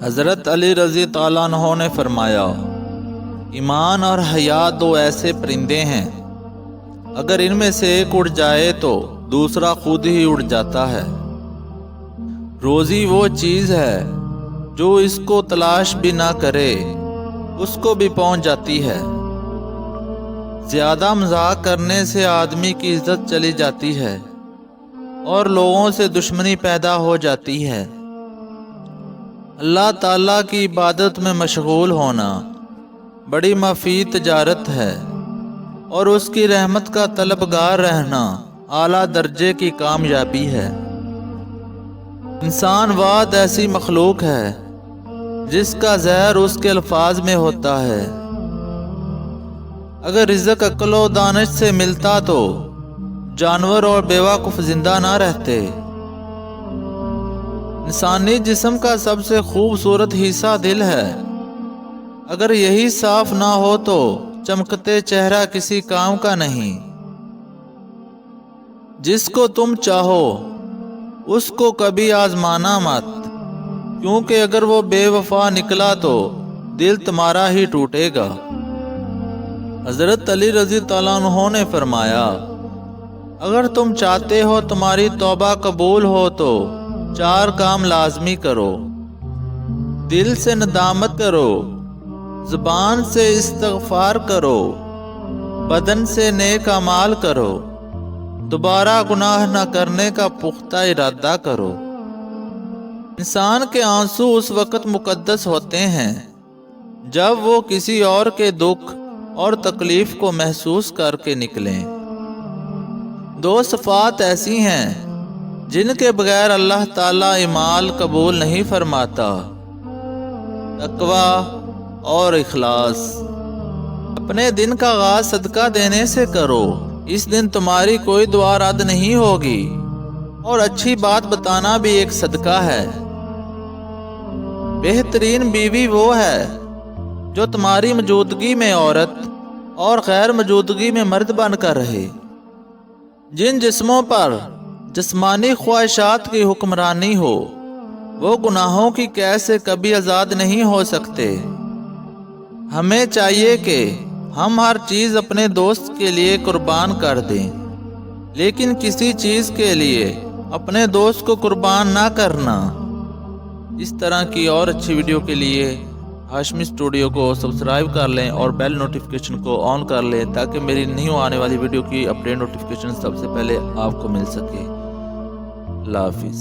حضرت علی رضی تعالیٰ عنہ نے فرمایا، ایمان اور حیا دو ایسے پرندے ہیں، اگر ان میں سے ایک اڑ جائے تو دوسرا خود ہی اڑ جاتا ہے۔ روزی وہ چیز ہے جو اس کو تلاش بھی نہ کرے اس کو بھی پہنچ جاتی ہے۔ زیادہ مذاق کرنے سے آدمی کی عزت چلی جاتی ہے اور لوگوں سے دشمنی پیدا ہو جاتی ہے۔ اللہ تعالیٰ کی عبادت میں مشغول ہونا بڑی مفید تجارت ہے اور اس کی رحمت کا طلبگار رہنا اعلیٰ درجے کی کامیابی ہے۔ انسان واحد ایسی مخلوق ہے جس کا زہر اس کے الفاظ میں ہوتا ہے۔ اگر رزق عقل و دانش سے ملتا تو جانور اور بیوقوف زندہ نہ رہتے۔ انسانی جسم کا سب سے خوبصورت حصہ دل ہے، اگر یہی صاف نہ ہو تو چمکتے چہرہ کسی کام کا نہیں۔ جس کو تم چاہو اس کو کبھی آزمانا مت، کیونکہ اگر وہ بے وفا نکلا تو دل تمہارا ہی ٹوٹے گا۔ حضرت علی رضی تعالیٰ عنہ نے فرمایا، اگر تم چاہتے ہو تمہاری توبہ قبول ہو تو 4 کام لازمی کرو۔ دل سے ندامت کرو، زبان سے استغفار کرو، بدن سے نیک اعمال کرو، دوبارہ گناہ نہ کرنے کا پختہ ارادہ کرو۔ انسان کے آنسو اس وقت مقدس ہوتے ہیں جب وہ کسی اور کے دکھ اور تکلیف کو محسوس کر کے نکلیں۔ 2 صفات ایسی ہیں جن کے بغیر اللہ تعالیٰ اعمال قبول نہیں فرماتا: تقویٰ اور اخلاص۔ اپنے دن کا آغاز صدقہ دینے سے کرو، اس دن تمہاری کوئی دعا رد نہیں ہوگی، اور اچھی بات بتانا بھی ایک صدقہ ہے۔ بہترین بیوی وہ ہے جو تمہاری موجودگی میں عورت اور غیر موجودگی میں مرد بن کر رہے۔ جن جسموں پر جسمانی خواہشات کی حکمرانی ہو وہ گناہوں کی قید سے کبھی آزاد نہیں ہو سکتے۔ ہمیں چاہیے کہ ہم ہر چیز اپنے دوست کے لیے قربان کر دیں، لیکن کسی چیز کے لیے اپنے دوست کو قربان نہ کرنا۔ اس طرح کی اور اچھی ویڈیو کے لیے ہاشمی اسٹوڈیو کو سبسکرائب کر لیں اور بیل نوٹیفیکیشن کو آن کر لیں تاکہ میری نیو آنے والی ویڈیو کی اپڈیٹ نوٹیفیکیشن سب سے پہلے آپ کو مل سکے۔ اللہ حافظ۔